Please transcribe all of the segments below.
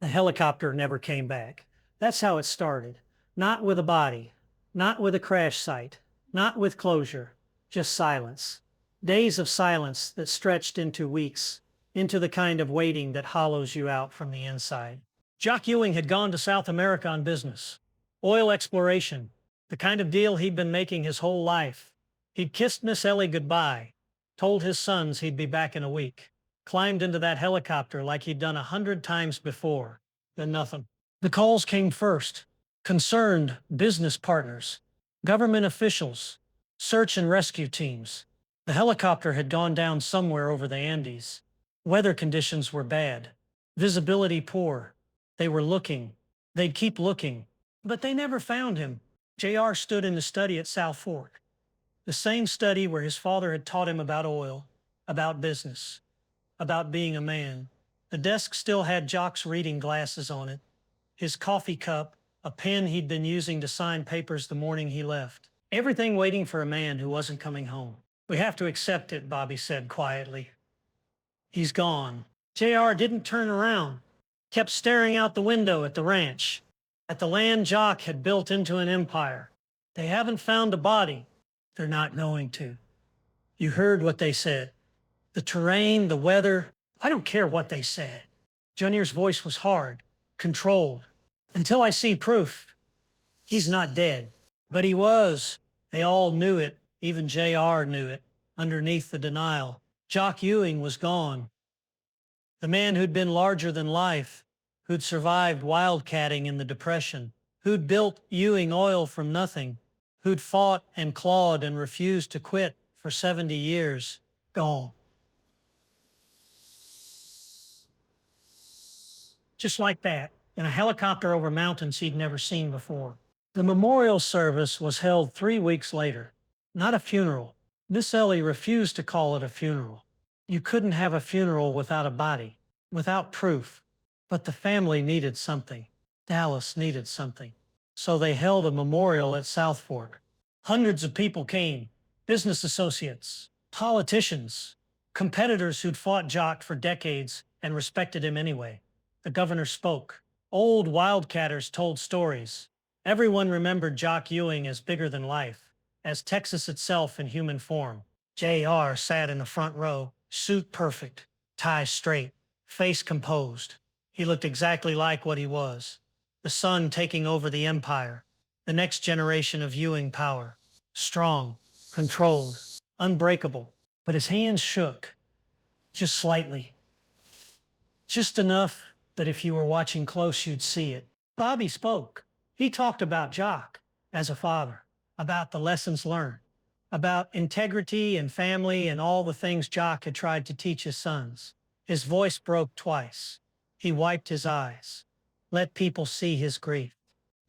The helicopter never came back. That's how it started. Not with a body, not with a crash site, not with closure, just silence. Days of silence that stretched into weeks, into the kind of waiting that hollows you out from the inside. Jock Ewing had gone to South America on business. Oil exploration, the kind of deal he'd been making his whole life. He'd kissed Miss Ellie goodbye, told his sons he'd be back in a week, climbed into that helicopter like he'd done 100 times before. Then nothing. The calls came first. Concerned business partners, government officials, search and rescue teams. The helicopter had gone down somewhere over the Andes. Weather conditions were bad. Visibility poor. They were looking. They'd keep looking. But they never found him. JR stood in the study at South Fork. The same study where his father had taught him about oil, about business, about being a man. The desk still had Jock's reading glasses on it, his coffee cup, a pen he'd been using to sign papers the morning he left. Everything waiting for a man who wasn't coming home. We have to accept it, Bobby said quietly. He's gone. JR didn't turn around, kept staring out the window at the ranch, at the land Jock had built into an empire. They haven't found a body. They're not going to. You heard what they said. The terrain, the weather, I don't care what they said. Junior's voice was hard, controlled. Until I see proof. He's not dead. But he was. They all knew it. Even JR knew it. Underneath the denial, Jock Ewing was gone. The man who'd been larger than life, who'd survived wildcatting in the Depression, who'd built Ewing Oil from nothing, who'd fought and clawed and refused to quit for 70 years, gone. Just like that, in a helicopter over mountains he'd never seen before. The memorial service was held 3 weeks later. Not a funeral. Miss Ellie refused to call it a funeral. You couldn't have a funeral without a body, without proof. But the family needed something. Dallas needed something. So they held a memorial at South Fork. Hundreds of people came. Business associates, politicians, competitors who'd fought Jock for decades and respected him anyway. The governor spoke. Old wildcatters told stories. Everyone remembered Jock Ewing as bigger than life, as Texas itself in human form. JR sat in the front row, suit perfect, tie straight, face composed. He looked exactly like what he was. The son taking over the empire, the next generation of Ewing power. Strong, controlled, unbreakable. But his hands shook, just slightly. Just enough that if you were watching close, you'd see it. Bobby spoke. He talked about Jock as a father, about the lessons learned, about integrity and family and all the things Jock had tried to teach his sons. His voice broke twice. He wiped his eyes, let people see his grief.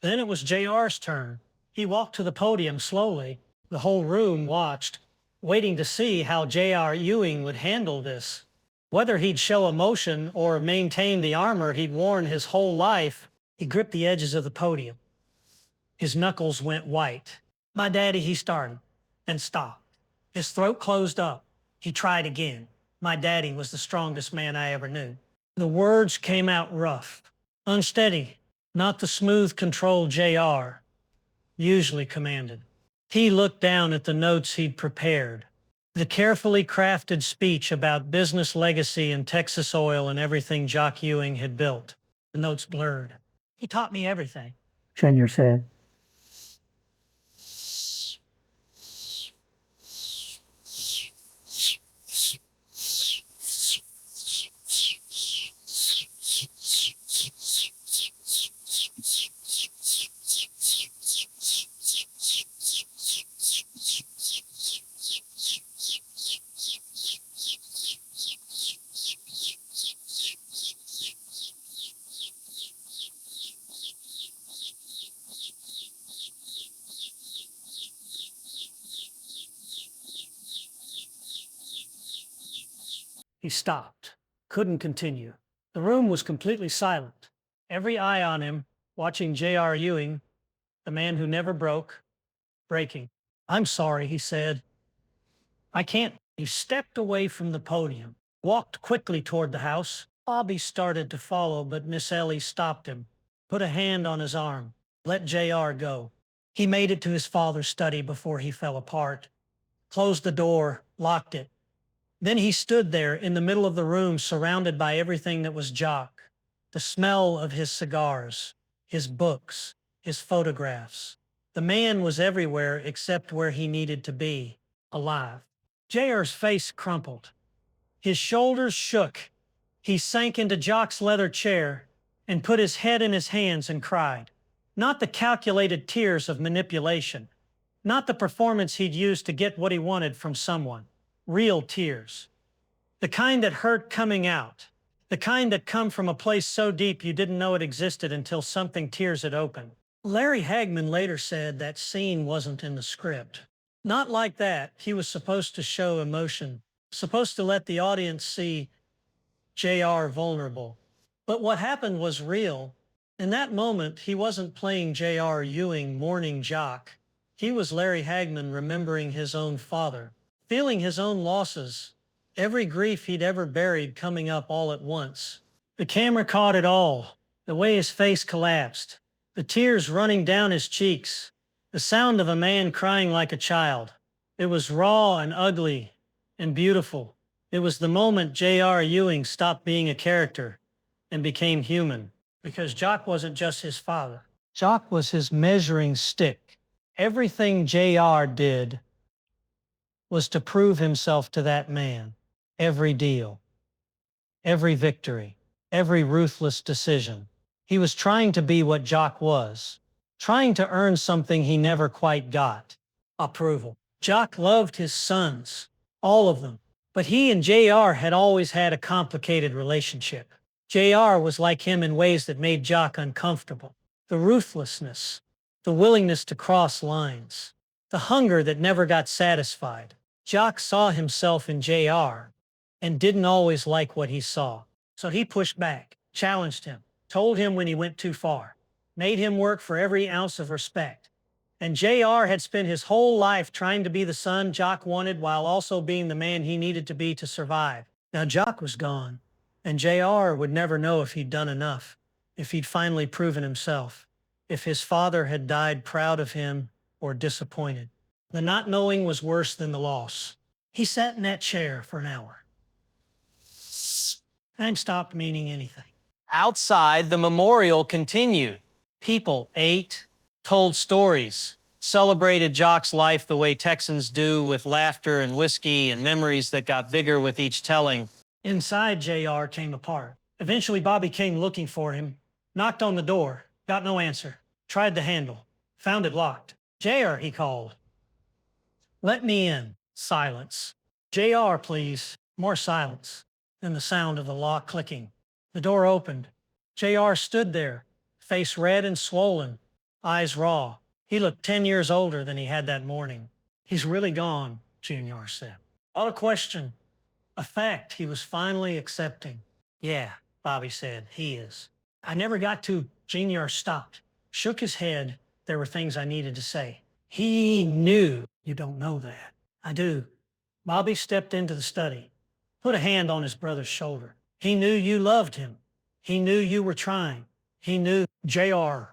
Then it was JR's turn. He walked to the podium slowly. The whole room watched, waiting to see how JR Ewing would handle this. Whether he'd show emotion or maintain the armor he'd worn his whole life, he gripped the edges of the podium. His knuckles went white. "My daddy," he started, and stopped. His throat closed up. He tried again. "My daddy was the strongest man I ever knew." The words came out rough, unsteady, not the smooth, controlled JR usually commanded. He looked down at the notes he'd prepared. The carefully crafted speech about business legacy and Texas oil and everything Jock Ewing had built. The notes blurred. "He taught me everything," Junior said. He stopped, couldn't continue. The room was completely silent. Every eye on him, watching J.R. Ewing, the man who never broke, breaking. "I'm sorry," he said. "I can't." He stepped away from the podium, walked quickly toward the house, Bobby started to follow, but Miss Ellie stopped him, put a hand on his arm. Let JR go. He made it to his father's study before he fell apart, closed the door, locked it. Then he stood there in the middle of the room, surrounded by everything that was Jock. The smell of his cigars, his books, his photographs. The man was everywhere except where he needed to be, alive. JR's face crumpled. His shoulders shook. He sank into Jock's leather chair and put his head in his hands and cried. Not the calculated tears of manipulation, not the performance he'd used to get what he wanted from someone. Real tears. The kind that hurt coming out. The kind that come from a place so deep you didn't know it existed until something tears it open. Larry Hagman later said that scene wasn't in the script. Not like that. He was supposed to show emotion, supposed to let the audience see JR vulnerable. But what happened was real. In that moment, he wasn't playing J.R. Ewing mourning Jock. He was Larry Hagman remembering his own father, feeling his own losses, every grief he'd ever buried coming up all at once. The camera caught it all, the way his face collapsed, the tears running down his cheeks, the sound of a man crying like a child. It was raw and ugly and beautiful. It was the moment J.R. Ewing stopped being a character and became human. Because Jock wasn't just his father. Jock was his measuring stick. Everything JR did was to prove himself to that man. Every deal, every victory, every ruthless decision. He was trying to be what Jock was, trying to earn something he never quite got. Approval. Jock loved his sons, all of them. But he and JR had always had a complicated relationship. JR was like him in ways that made Jock uncomfortable. The ruthlessness, the willingness to cross lines, the hunger that never got satisfied. Jock saw himself in JR and didn't always like what he saw. So he pushed back, challenged him, told him when he went too far, made him work for every ounce of respect. And JR had spent his whole life trying to be the son Jock wanted while also being the man he needed to be to survive. Now Jock was gone. And JR would never know if he'd done enough, if he'd finally proven himself, if his father had died proud of him or disappointed. The not knowing was worse than the loss. He sat in that chair for an hour and stopped meaning anything. Outside, the memorial continued. People ate, told stories, celebrated Jock's life the way Texans do, with laughter and whiskey and memories that got bigger with each telling. Inside, JR came apart. Eventually, Bobby came looking for him, knocked on the door, got no answer, tried the handle, found it locked. JR, he called. Let me in. Silence. JR, please. More silence. Then the sound of the lock clicking. The door opened. JR stood there, face red and swollen, eyes raw. He looked 10 years older than he had that morning. He's really gone, Junior said. Not a question. A fact he was finally accepting. Yeah, Bobby said, he is. I never got to. Junior stopped, shook his head. There were things I needed to say. He knew. You don't know that. I do. Bobby stepped into the study, put a hand on his brother's shoulder. He knew you loved him. He knew you were trying. He knew. JR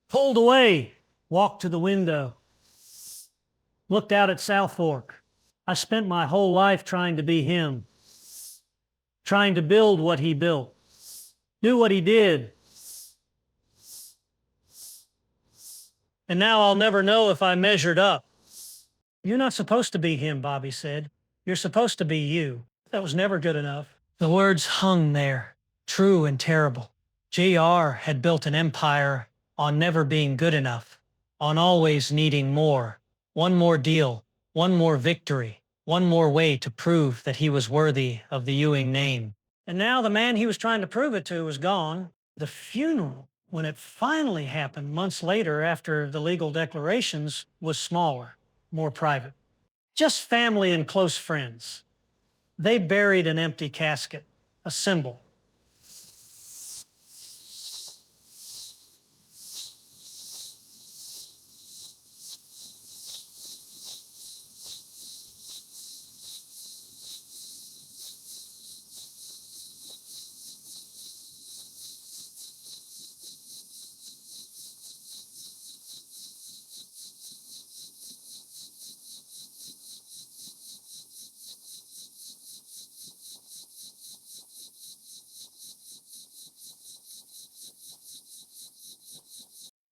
pulled away, walked to the window, looked out at South Fork. I spent my whole life trying to be him, trying to build what he built, do what he did. And now I'll never know if I measured up. You're not supposed to be him, Bobby said. You're supposed to be you. That was never good enough. The words hung there, true and terrible. JR had built an empire on never being good enough, on always needing more. One more deal, one more victory, one more way to prove that he was worthy of the Ewing name. And now the man he was trying to prove it to was gone. The funeral, when it finally happened months later after the legal declarations, was smaller, more private. Just family and close friends. They buried an empty casket, a symbol.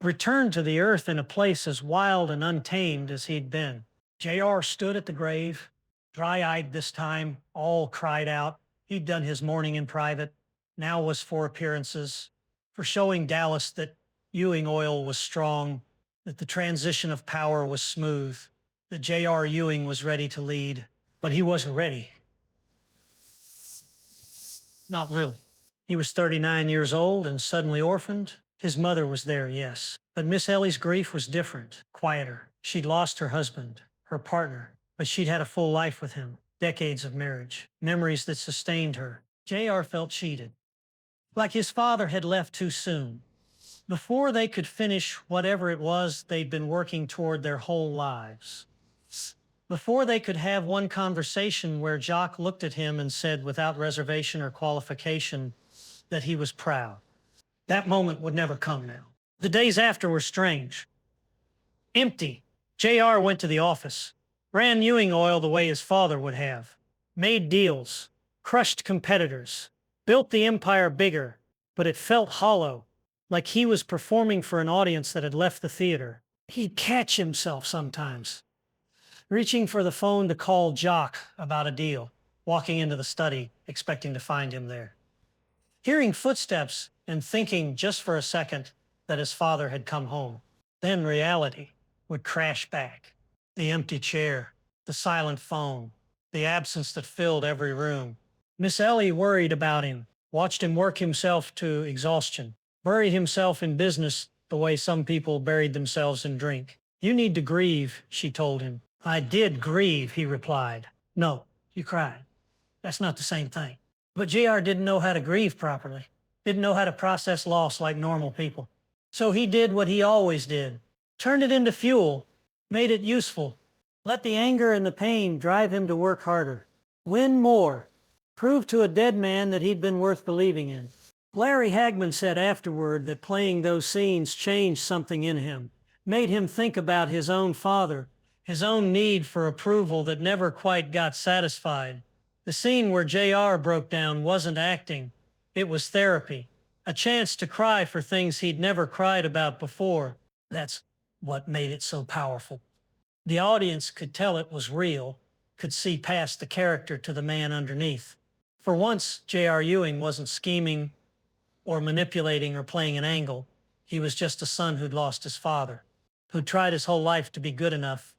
returned to the earth in a place as wild and untamed as he'd been. JR stood at the grave, dry-eyed this time, all cried out. He'd done his mourning in private. Now was for appearances, for showing Dallas that Ewing oil was strong, that the transition of power was smooth, that J.R. Ewing was ready to lead. But he wasn't ready. Not really. He was 39 years old and suddenly orphaned. His mother was there, yes. But Miss Ellie's grief was different, quieter. She'd lost her husband, her partner, but she'd had a full life with him, decades of marriage, memories that sustained her. J.R. felt cheated, like his father had left too soon, before they could finish whatever it was they'd been working toward their whole lives. Before they could have one conversation where Jock looked at him and said without reservation or qualification that he was proud. That moment would never come now. The days after were strange. Empty. JR went to the office, ran Ewing Oil the way his father would have, made deals, crushed competitors, built the empire bigger, but it felt hollow, like he was performing for an audience that had left the theater. He'd catch himself sometimes, reaching for the phone to call Jock about a deal, walking into the study, expecting to find him there. Hearing footsteps and thinking just for a second that his father had come home. Then reality would crash back. The empty chair, the silent phone, the absence that filled every room. Miss Ellie worried about him, watched him work himself to exhaustion, buried himself in business the way some people buried themselves in drink. You need to grieve, she told him. I did grieve, he replied. No, you cried. That's not the same thing. But JR didn't know how to grieve properly, didn't know how to process loss like normal people. So he did what he always did, turned it into fuel, made it useful, let the anger and the pain drive him to work harder, win more, prove to a dead man that he'd been worth believing in. Larry Hagman said afterward that playing those scenes changed something in him, made him think about his own father, his own need for approval that never quite got satisfied. The scene where JR broke down wasn't acting, it was therapy, a chance to cry for things he'd never cried about before. That's what made it so powerful. The audience could tell it was real, could see past the character to the man underneath. For once, J.R. Ewing wasn't scheming or manipulating or playing an angle. He was just a son who'd lost his father, who'd tried his whole life to be good enough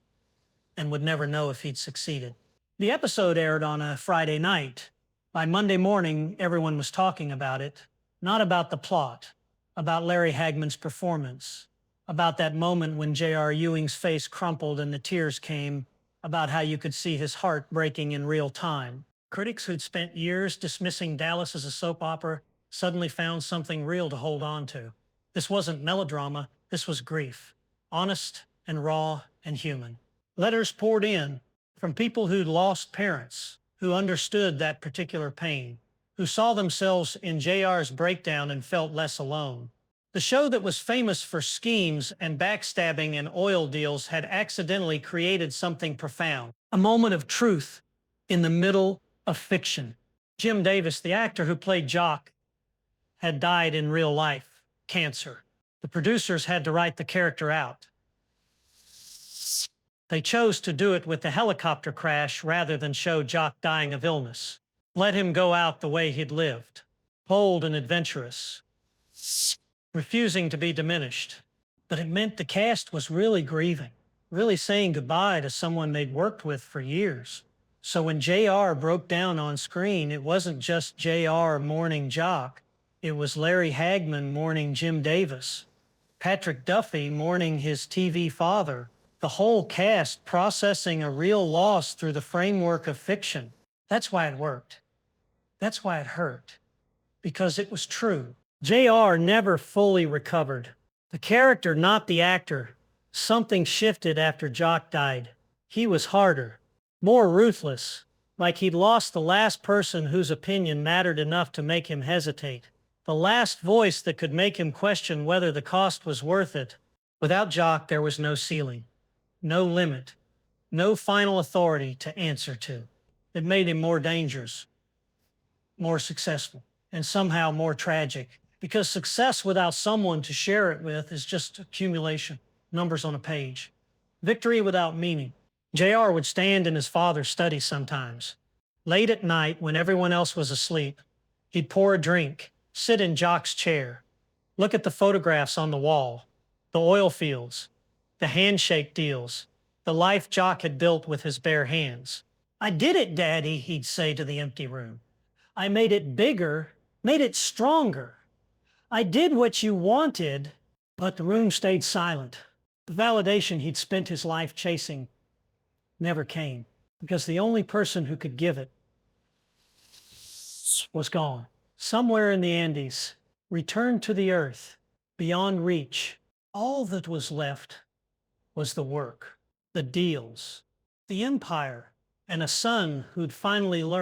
and would never know if he'd succeeded. The episode aired on a Friday night. By Monday morning, everyone was talking about it, not about the plot, about Larry Hagman's performance, about that moment when J.R. Ewing's face crumpled and the tears came, about how you could see his heart breaking in real time. Critics who'd spent years dismissing Dallas as a soap opera suddenly found something real to hold on to. This wasn't melodrama, this was grief, honest and raw and human. Letters poured in from people who'd lost parents, who understood that particular pain, who saw themselves in JR's breakdown and felt less alone. The show that was famous for schemes and backstabbing and oil deals had accidentally created something profound, a moment of truth in the middle of fiction. Jim Davis, the actor who played Jock, had died in real life, cancer. The producers had to write the character out. They chose to do it with the helicopter crash rather than show Jock dying of illness. Let him go out the way he'd lived, bold and adventurous, refusing to be diminished. But it meant the cast was really grieving, really saying goodbye to someone they'd worked with for years. So when JR broke down on screen, it wasn't just JR mourning Jock. It was Larry Hagman mourning Jim Davis, Patrick Duffy mourning his TV father, the whole cast processing a real loss through the framework of fiction. That's why it worked. That's why it hurt. Because it was true. JR never fully recovered. The character, not the actor. Something shifted after Jock died. He was harder, more ruthless, like he'd lost the last person whose opinion mattered enough to make him hesitate. The last voice that could make him question whether the cost was worth it. Without Jock, there was no ceiling, no limit, no final authority to answer to. It made him more dangerous, more successful, and somehow more tragic. because success without someone to share it with is just accumulation, numbers on a page. Victory without meaning. JR would stand in his father's study sometimes. Late at night, when everyone else was asleep, he'd pour a drink, sit in Jock's chair, look at the photographs on the wall, the oil fields, the handshake deals, the life Jock had built with his bare hands. I did it, Daddy, he'd say to the empty room. I made it bigger, made it stronger. I did what you wanted, but the room stayed silent. The validation he'd spent his life chasing never came, because the only person who could give it was gone. Somewhere in the Andes, returned to the earth, beyond reach, all that was left was the work, the deals, the empire, and a son who'd finally learned